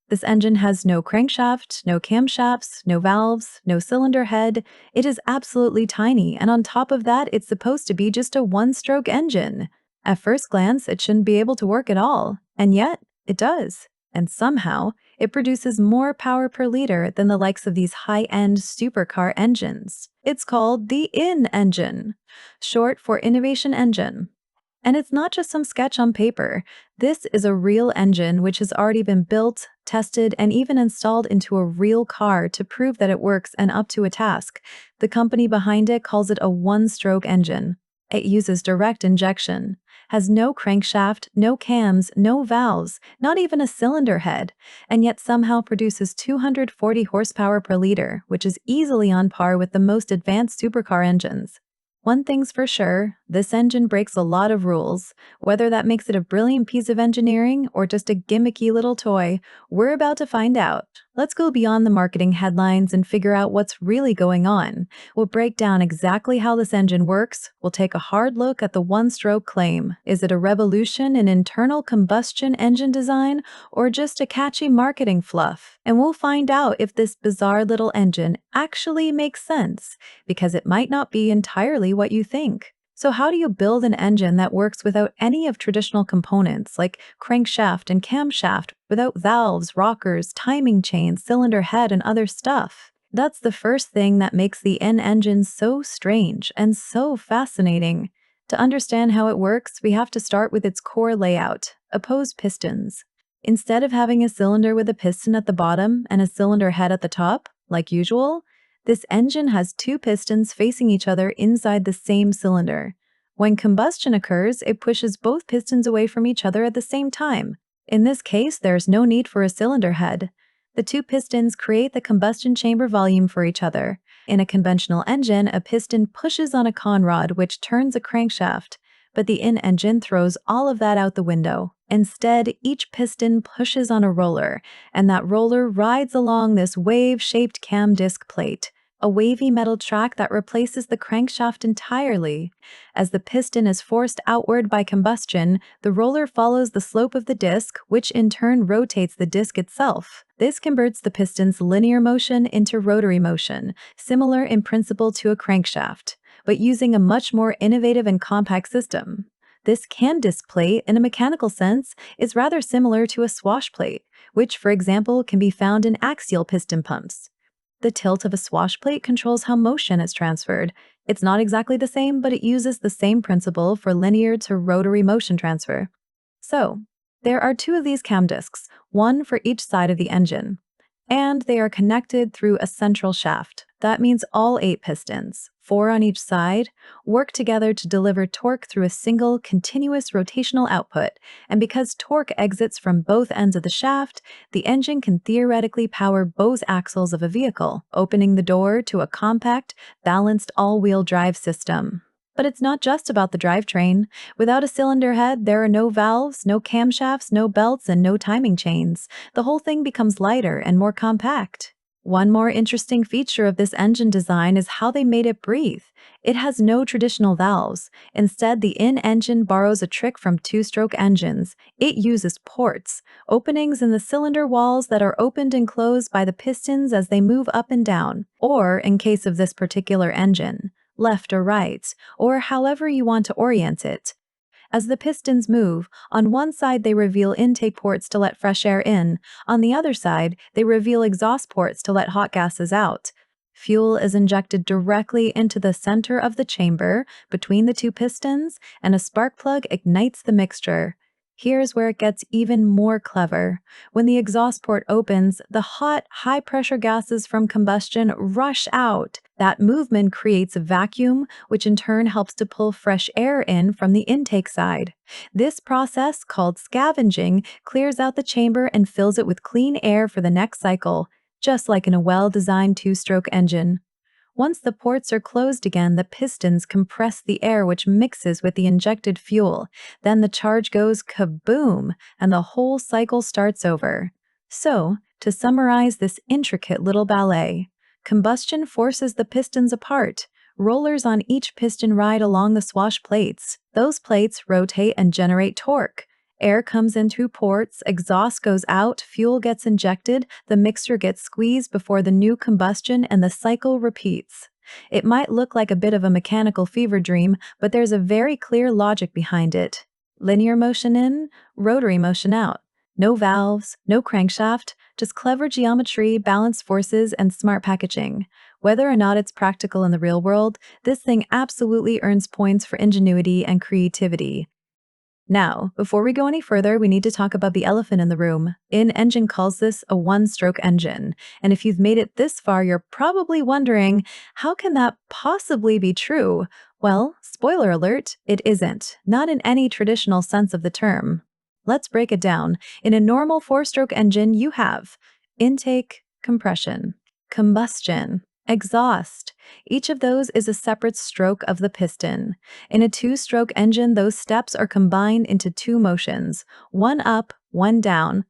This engine has no crankshaft, no camshafts, no valves, no cylinder head. It is absolutely tiny, and on top of that, it's supposed to be just a one-stroke engine. At first glance, it shouldn't be able to work at all, and yet it does. And somehow, it produces more power per liter than the likes of these high-end supercar engines. It's called the IN engine, short for Innovation Engine. And it's not just some sketch on paper. This is a real engine which has already been built, tested, and even installed into a real car to prove that it works and up to a task. The company behind it calls it a one-stroke engine. It uses direct injection, has no crankshaft, no cams, no valves, not even a cylinder head, and yet somehow produces 240 horsepower per liter, which is easily on par with the most advanced supercar engines. One thing's for sure, this engine breaks a lot of rules. Whether that makes it a brilliant piece of engineering or just a gimmicky little toy, we're about to find out. Let's go beyond the marketing headlines and figure out what's really going on. We'll break down exactly how this engine works. We'll take a hard look at the one-stroke claim. Is it a revolution in internal combustion engine design or just a catchy marketing fluff? And we'll find out if this bizarre little engine actually makes sense, because it might not be entirely what you think. So how do you build an engine that works without any of traditional components like crankshaft and camshaft, without valves, rockers, timing chains, cylinder head, and other stuff? That's the first thing that makes the IN engine so strange and so fascinating. To understand how it works, we have to start with its core layout: opposed pistons. Instead of having a cylinder with a piston at the bottom and a cylinder head at the top, like usual, this engine has two pistons facing each other inside the same cylinder. When combustion occurs, it pushes both pistons away from each other at the same time. In this case, there's no need for a cylinder head. The two pistons create the combustion chamber volume for each other. In a conventional engine, a piston pushes on a conrod, which turns a crankshaft. But the IN engine throws all of that out the window. Instead, each piston pushes on a roller, and that roller rides along this wave-shaped cam disc plate, a wavy metal track that replaces the crankshaft entirely. As the piston is forced outward by combustion, the roller follows the slope of the disc, which in turn rotates the disc itself. This converts the piston's linear motion into rotary motion, similar in principle to a crankshaft, but using a much more innovative and compact system. This can disc plate, in a mechanical sense, is rather similar to a swash plate, which, for example, can be found in axial piston pumps. The tilt of a swash plate controls how motion is transferred. It's not exactly the same, but it uses the same principle for linear to rotary motion transfer. So, there are two of these cam discs, one for each side of the engine, and they are connected through a central shaft. That means all 8 pistons, 4 on each side, work together to deliver torque through a single, continuous rotational output, and because torque exits from both ends of the shaft, the engine can theoretically power both axles of a vehicle, opening the door to a compact, balanced all-wheel drive system. But it's not just about the drivetrain. Without a cylinder head, there are no valves, no camshafts, no belts, and no timing chains. The whole thing becomes lighter and more compact. One more interesting feature of this engine design is how they made it breathe. It has no traditional valves. Instead, the IN engine borrows a trick from two-stroke engines. It uses ports, openings in the cylinder walls that are opened and closed by the pistons as they move up and down, or, in case of this particular engine, left or right, or however you want to orient it. As the pistons move, on one side they reveal intake ports to let fresh air in, on the other side they reveal exhaust ports to let hot gases out. Fuel is injected directly into the center of the chamber between the two pistons, and a spark plug ignites the mixture. Here's where it gets even more clever. When the exhaust port opens, the hot, high-pressure gases from combustion rush out. That movement creates a vacuum, which in turn helps to pull fresh air in from the intake side. This process, called scavenging, clears out the chamber and fills it with clean air for the next cycle, just like in a well-designed two-stroke engine. Once the ports are closed again, the pistons compress the air which mixes with the injected fuel. Then the charge goes kaboom, and the whole cycle starts over. So, to summarize this intricate little ballet, combustion forces the pistons apart. Rollers on each piston ride along the swash plates. Those plates rotate and generate torque. Air comes in through ports, exhaust goes out, fuel gets injected, the mixture gets squeezed before the new combustion, and the cycle repeats. It might look like a bit of a mechanical fever dream, but there's a very clear logic behind it. Linear motion in, rotary motion out. No valves, no crankshaft, just clever geometry, balanced forces, and smart packaging. Whether or not it's practical in the real world, this thing absolutely earns points for ingenuity and creativity. Now, before we go any further, we need to talk about the elephant in the room. In-engine calls this a one-stroke engine, and if you've made it this far, you're probably wondering, how can that possibly be true? Well, spoiler alert, it isn't, not in any traditional sense of the term. Let's break it down. In a normal four-stroke engine, you have intake, compression, combustion, exhaust. Each of those is a separate stroke of the piston. In a two-stroke engine, those steps are combined into two motions, one up, one down.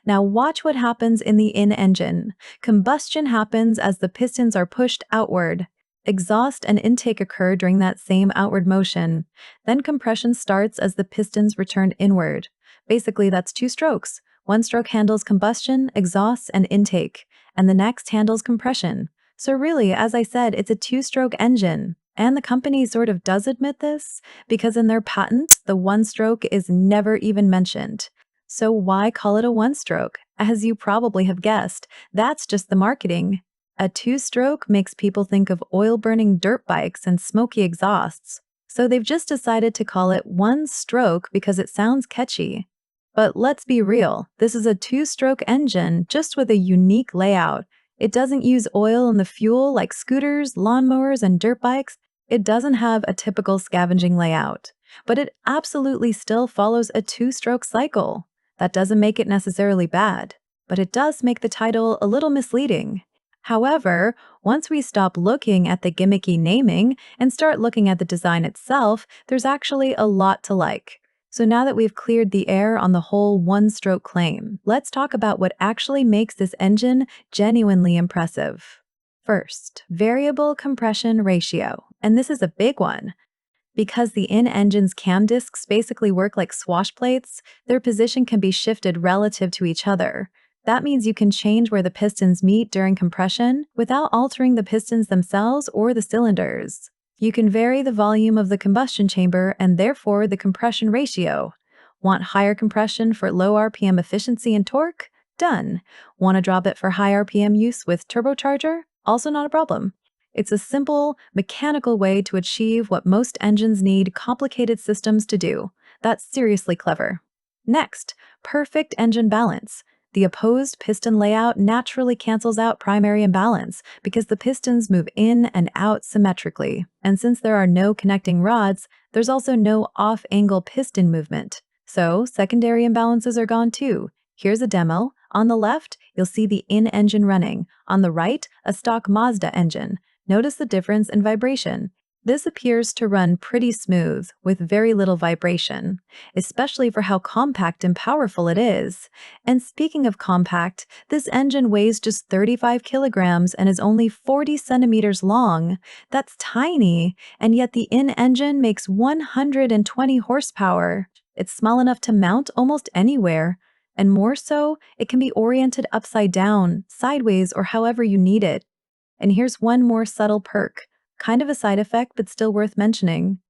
Now watch what happens in the in-engine. Combustion happens as the pistons are pushed outward. Exhaust and intake occur during that same outward motion. Then compression starts as the pistons return inward. Basically, that's two strokes. One stroke handles combustion, exhaust, and intake, and the next handles compression. So really, as I said, it's a two-stroke engine. And the company sort of does admit this, because in their patent, the one-stroke is never even mentioned. So why call it a one-stroke? As you probably have guessed, that's just the marketing. A two-stroke makes people think of oil-burning dirt bikes and smoky exhausts. So they've just decided to call it one-stroke because it sounds catchy. But let's be real, this is a two-stroke engine just with a unique layout. It doesn't use oil in the fuel like scooters, lawnmowers, and dirt bikes. It doesn't have a typical scavenging layout. But it absolutely still follows a two-stroke cycle. That doesn't make it necessarily bad, but it does make the title a little misleading. However, once we stop looking at the gimmicky naming and start looking at the design itself, there's actually a lot to like. So now that we've cleared the air on the whole one-stroke claim, let's talk about what actually makes this engine genuinely impressive. First, variable compression ratio, and this is a big one. Because the in-engine's cam discs basically work like swash plates, their position can be shifted relative to each other. That means you can change where the pistons meet during compression without altering the pistons themselves or the cylinders. You can vary the volume of the combustion chamber and therefore the compression ratio. Want higher compression for low RPM efficiency and torque? Done. Want to drop it for high RPM use with turbocharger? Also not a problem. It's a simple, mechanical way to achieve what most engines need complicated systems to do. That's seriously clever. Next, perfect engine balance. The opposed piston layout naturally cancels out primary imbalance because the pistons move in and out symmetrically. And since there are no connecting rods, there's also no off-angle piston movement. So secondary imbalances are gone too. Here's a demo. On the left, you'll see the in-engine running. On the right, a stock Mazda engine. Notice the difference in vibration. This appears to run pretty smooth, with very little vibration, especially for how compact and powerful it is. And speaking of compact, this engine weighs just 35 kilograms and is only 40 centimeters long. That's tiny, and yet the in-engine makes 120 horsepower. It's small enough to mount almost anywhere. And more so, it can be oriented upside down, sideways, or however you need it. And here's one more subtle perk. Kind of a side effect, but still worth mentioning.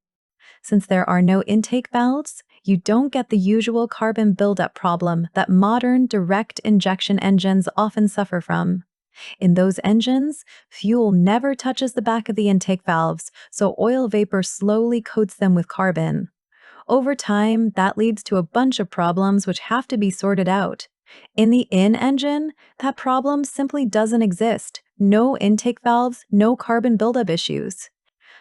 Since there are no intake valves, you don't get the usual carbon buildup problem that modern direct injection engines often suffer from. In those engines, fuel never touches the back of the intake valves, so oil vapor slowly coats them with carbon. Over time, that leads to a bunch of problems which have to be sorted out. In the in-engine, that problem simply doesn't exist. No intake valves, no carbon buildup issues.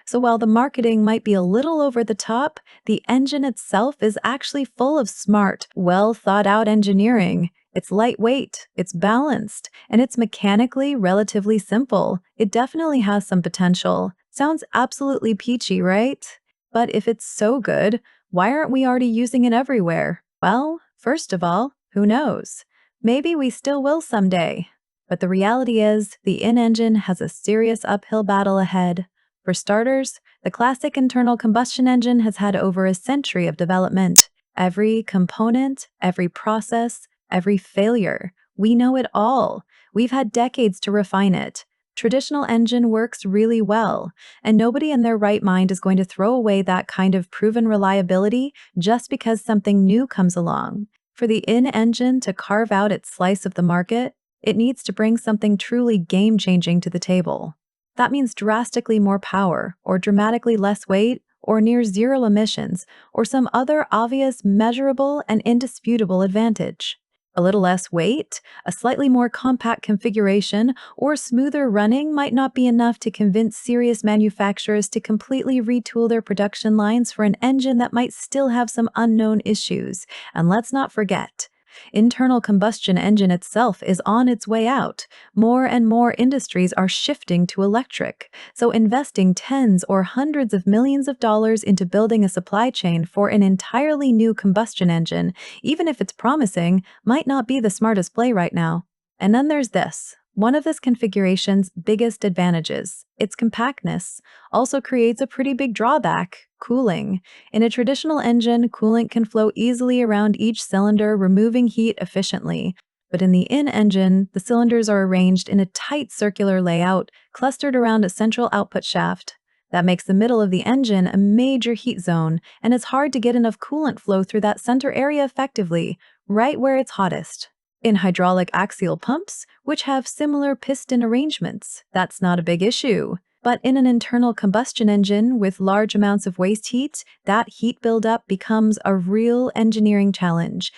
So while the marketing might be a little over the top, the engine itself is actually full of smart, well-thought-out engineering. It's lightweight, it's balanced, and it's mechanically relatively simple. It definitely has some potential. Sounds absolutely peachy, right? But if it's so good, why aren't we already using it everywhere? Well, first of all, who knows? Maybe we still will someday. But the reality is, the in-engine has a serious uphill battle ahead. For starters, the classic internal combustion engine has had over a century of development. Every component, every process, every failure. We know it all. We've had decades to refine it. Traditional engine works really well, and nobody in their right mind is going to throw away that kind of proven reliability just because something new comes along. For the in-engine to carve out its slice of the market, it needs to bring something truly game-changing to the table. That means drastically more power, or dramatically less weight, or near zero emissions, or some other obvious, measurable, and indisputable advantage. A little less weight, a slightly more compact configuration, or smoother running might not be enough to convince serious manufacturers to completely retool their production lines for an engine that might still have some unknown issues. And let's not forget, internal combustion engine itself is on its way out. More and more industries are shifting to electric, so investing tens or hundreds of millions of dollars into building a supply chain for an entirely new combustion engine, even if it's promising, might not be the smartest play right now. And then there's this. One of this configuration's biggest advantages, its compactness, also creates a pretty big drawback: cooling. In a traditional engine, coolant can flow easily around each cylinder, removing heat efficiently. But in the in-engine, the cylinders are arranged in a tight circular layout, clustered around a central output shaft. That makes the middle of the engine a major heat zone, and it's hard to get enough coolant flow through that center area effectively, right where it's hottest. In hydraulic axial pumps, which have similar piston arrangements, that's not a big issue. But in an internal combustion engine with large amounts of waste heat, that heat buildup becomes a real engineering challenge.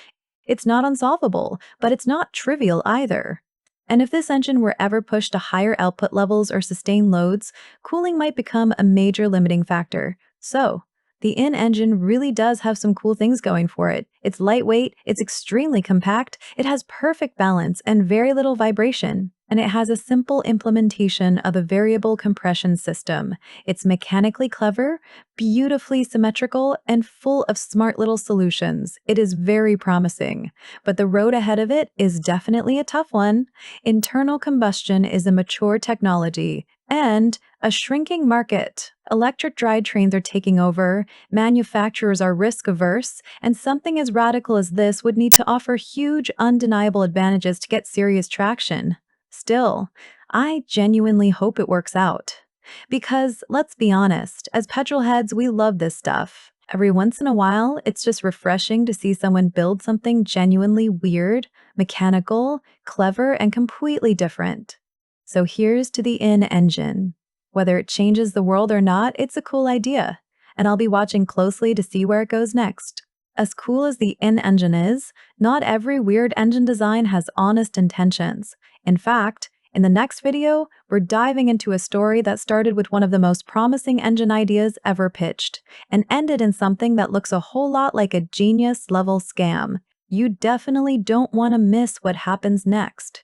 It's not unsolvable, but it's not trivial either. And if this engine were ever pushed to higher output levels or sustained loads, cooling might become a major limiting factor. So, the in-engine really does have some cool things going for it. It's lightweight, it's extremely compact, it has perfect balance and very little vibration, and it has a simple implementation of a variable compression system. It's mechanically clever, beautifully symmetrical, and full of smart little solutions. It is very promising. But the road ahead of it is definitely a tough one. Internal combustion is a mature technology and a shrinking market. Electric drivetrains are taking over, manufacturers are risk-averse, and something as radical as this would need to offer huge, undeniable advantages to get serious traction. Still, I genuinely hope it works out. Because, let's be honest, as petrol heads, we love this stuff. Every once in a while, it's just refreshing to see someone build something genuinely weird, mechanical, clever, and completely different. So here's to the in-engine. Whether it changes the world or not, it's a cool idea, and I'll be watching closely to see where it goes next. As cool as the in-engine is, not every weird engine design has honest intentions. In fact, in the next video, we're diving into a story that started with one of the most promising engine ideas ever pitched, and ended in something that looks a whole lot like a genius-level scam. You definitely don't want to miss what happens next.